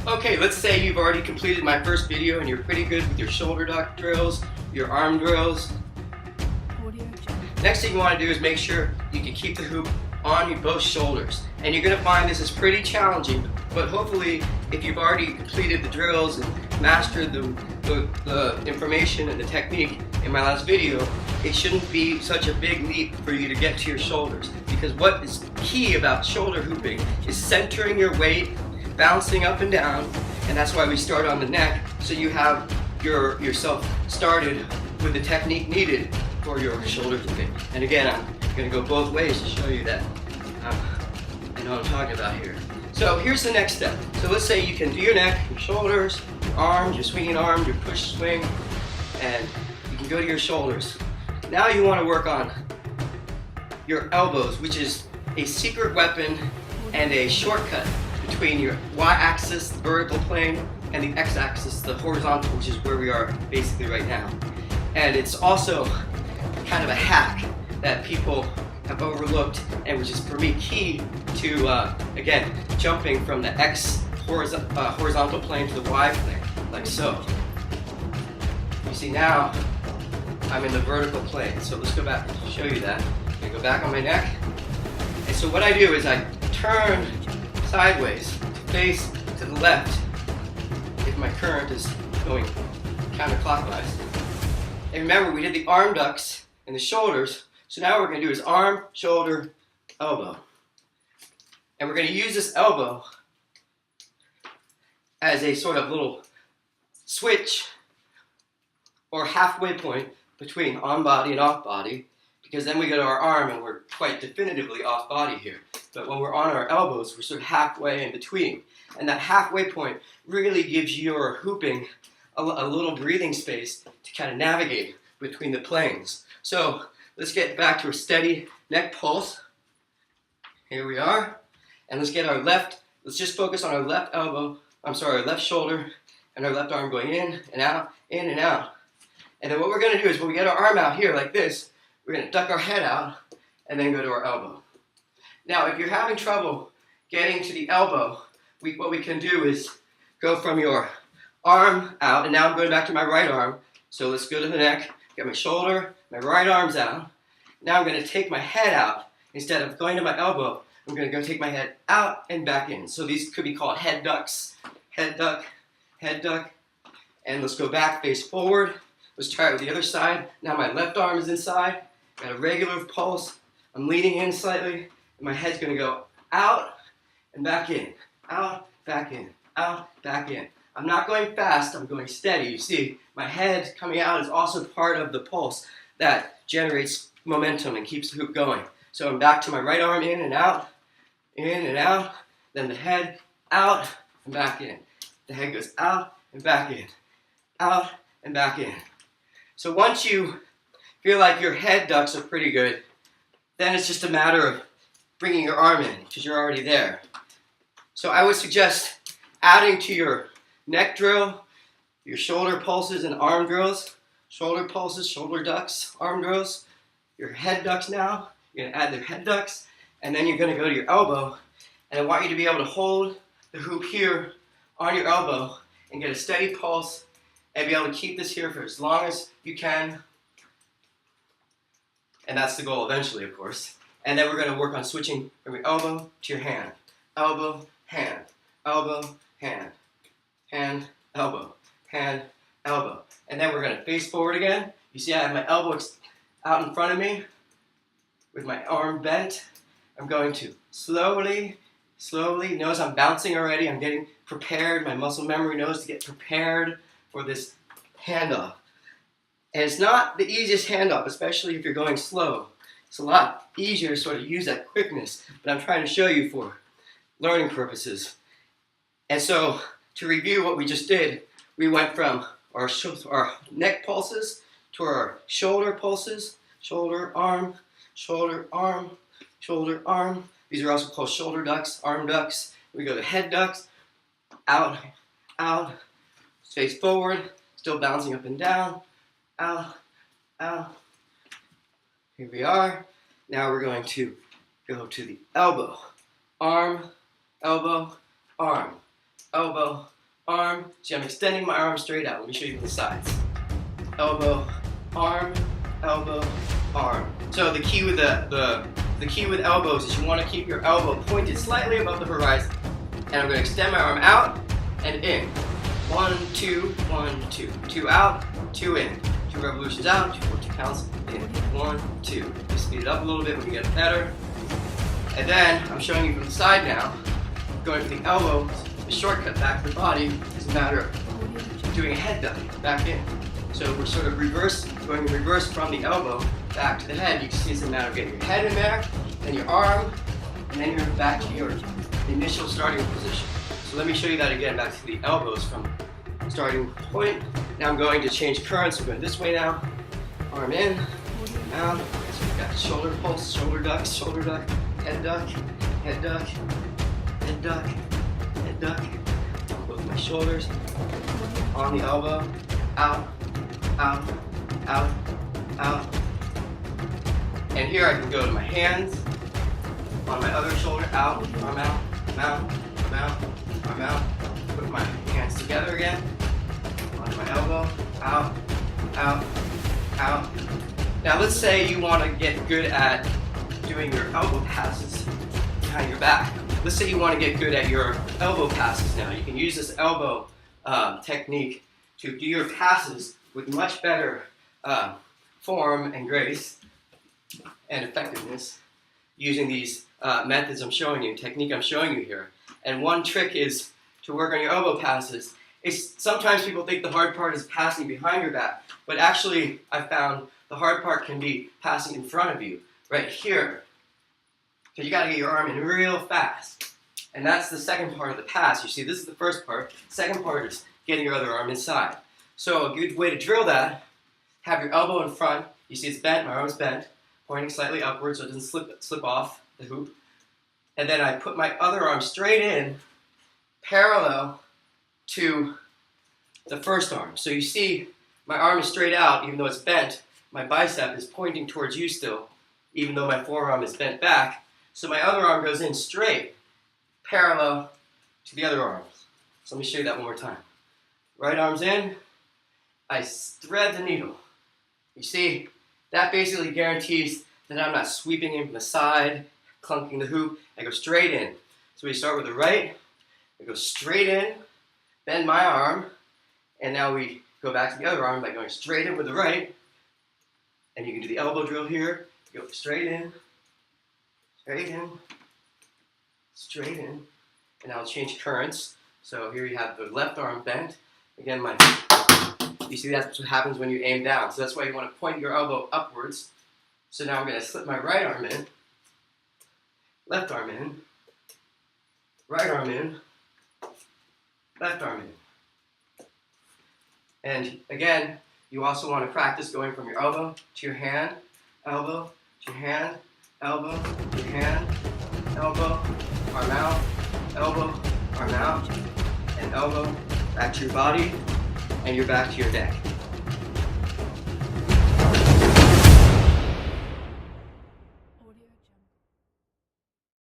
Okay, let's say you've already completed my first video and you're pretty good with your shoulder duck drills, your arm drills. Next thing you want to do is make sure you can keep the hoop on both shoulders. And you're going to find this is pretty challenging, but hopefully if you've already completed the drills and mastered the information and the technique in my last video, it shouldn't be such a big leap for you to get to your shoulders. Because what is key about shoulder hooping is centering your weight, bouncing up and down, and that's why we start on the neck, so you have yourself started with the technique needed for your shoulder hooping. And again, I'm going to go both ways to show you that I know what I'm talking about here. So here's the next step. So let's say you can do your neck, your shoulders, your arms, your swinging arm, your push swing, and you can go to your shoulders. Now you want to work on your elbows, which is a secret weapon and a shortcut between your y-axis, the vertical plane, and the x-axis, the horizontal, which is where we are basically right now. And it's also kind of a hack that people have overlooked, and which is for me key to, again, jumping from the x horizontal plane to the y plane, like so. You see now, I'm in the vertical plane. So let's go back and show you that. I'm gonna go back on my neck. And so what I do is I turn sideways to face to the left if my current is going counterclockwise. And remember, we did the arm ducks and the shoulders, so now what we're going to do is arm, shoulder, elbow. And we're going to use this elbow as a sort of little switch or halfway point between on body and off body, because then we go to our arm and we're quite definitively off body here. But when we're on our elbows, we're sort of halfway in between. And that halfway point really gives your hooping a little breathing space to kind of navigate between the planes. So let's get back to a steady neck pulse. Here we are. And let's just focus on our left elbow, our left shoulder, and our left arm going in and out, in and out. And then what we're going to do is when we get our arm out here like this, we're going to duck our head out and then go to our elbow. Now, if you're having trouble getting to the elbow, what we can do is go from your arm out, and now I'm going back to my right arm. So let's go to the neck, get my shoulder, my right arm's out. Now I'm going to take my head out. Instead of going to my elbow, I'm going to go take my head out and back in. So these could be called head ducks. Head duck, head duck. And let's go back, face forward. Let's try it with the other side. Now my left arm is inside. Got a regular pulse. I'm leaning in slightly. And my head's going to go out and back in. Out, back in. Out, back in. I'm not going fast, I'm going steady. You see, my head coming out is also part of the pulse that generates momentum and keeps the hoop going. So I'm back to my right arm in and out, then the head out and back in. The head goes out and back in, out and back in. So once you feel like your head ducks are pretty good, then it's just a matter of bringing your arm in because you're already there. So I would suggest adding to your neck drill, your shoulder pulses and arm drills, shoulder pulses, shoulder ducks, arm drills, your head ducks now. You're going to add the head ducks, and then you're going to go to your elbow. And I want you to be able to hold the hoop here on your elbow and get a steady pulse and be able to keep this here for as long as you can. And that's the goal eventually, of course. And then we're going to work on switching from your elbow to your hand. Elbow, hand, elbow, hand. Hand, elbow, hand, elbow. And then we're going to face forward again. You see I have my elbow out in front of me with my arm bent. I'm going to slowly, notice I'm bouncing already. I'm getting prepared. My muscle memory knows to get prepared for this handoff. And it's not the easiest handoff, especially if you're going slow. It's a lot easier to sort of use that quickness, but I'm trying to show you for learning purposes. And so, to review what we just did, we went from our neck pulses to our shoulder pulses, shoulder, arm, shoulder, arm, shoulder, arm. These are also called shoulder ducks, arm ducks. We go to head ducks, out, out, face forward, still bouncing up and down, out, out. Here we are. Now we're going to go to the elbow, arm, elbow, arm. elbow, arm. See, I'm extending my arm straight out. Let me show you from the sides. Elbow, arm, elbow, arm. So the key with the key with elbows is you want to keep your elbow pointed slightly above the horizon. And I'm going to extend my arm out and in. 1, 2, 1, 2. 2 out, 2 in. 2 revolutions out, 2 counts in. 1, 2. Just speed it up a little bit when you get better. And then I'm showing you from the side now. Going from the elbow, the shortcut back to the body is a matter of doing a head duck back in. So we're sort of going in reverse from the elbow back to the head. You can see it's a matter of getting your head in there, then your arm, and then you're back to your initial starting position. So let me show you that again, back to the elbows from starting point. Now I'm going to change currents. We're going this way now. Arm in, out. So we've got shoulder pulse, shoulder duck, head duck, head duck, head duck, head duck. On both my shoulders. On the elbow, out, out, out, out. And here I can go to my hands. On my other shoulder, out, arm out, arm out, arm out, arm out. Put my hands together again. Onto my elbow, out, out, out. Now let's say you want to get good at doing your elbow passes behind your back. Let's say you want to get good at your elbow passes now. You can use this elbow technique to do your passes with much better form and grace and effectiveness using these methods I'm showing you, technique I'm showing you here. And one trick is to work on your elbow passes. Sometimes people think the hard part is passing behind your back, but actually I found the hard part can be passing in front of you, right here. Because you got to get your arm in real fast. And that's the second part of the pass. You see, this is the first part. Second part is getting your other arm inside. So a good way to drill that, have your elbow in front. You see it's bent, my arm's bent, pointing slightly upwards so it doesn't slip off the hoop. And then I put my other arm straight in, parallel to the first arm. So you see my arm is straight out, even though it's bent. My bicep is pointing towards you still, even though my forearm is bent back. So my other arm goes in straight, parallel to the other arms. So let me show you that one more time. Right arm's in, I thread the needle. You see, that basically guarantees that I'm not sweeping in from the side, clunking the hoop. I go straight in. So we start with the right, I go straight in, bend my arm, and now we go back to the other arm by going straight in with the right. And you can do the elbow drill here. You go straight in, straight in, straight in. And I'll change currents. So here you have the left arm bent. Again, you see that's what happens when you aim down. So that's why you want to point your elbow upwards. So now I'm going to slip my right arm in, left arm in, right arm in, left arm in. And again, you also want to practice going from your elbow to your hand, elbow to your hand, elbow to your hand, elbow, arm out, elbow, arm out, and elbow back to your body, and you're back to your neck.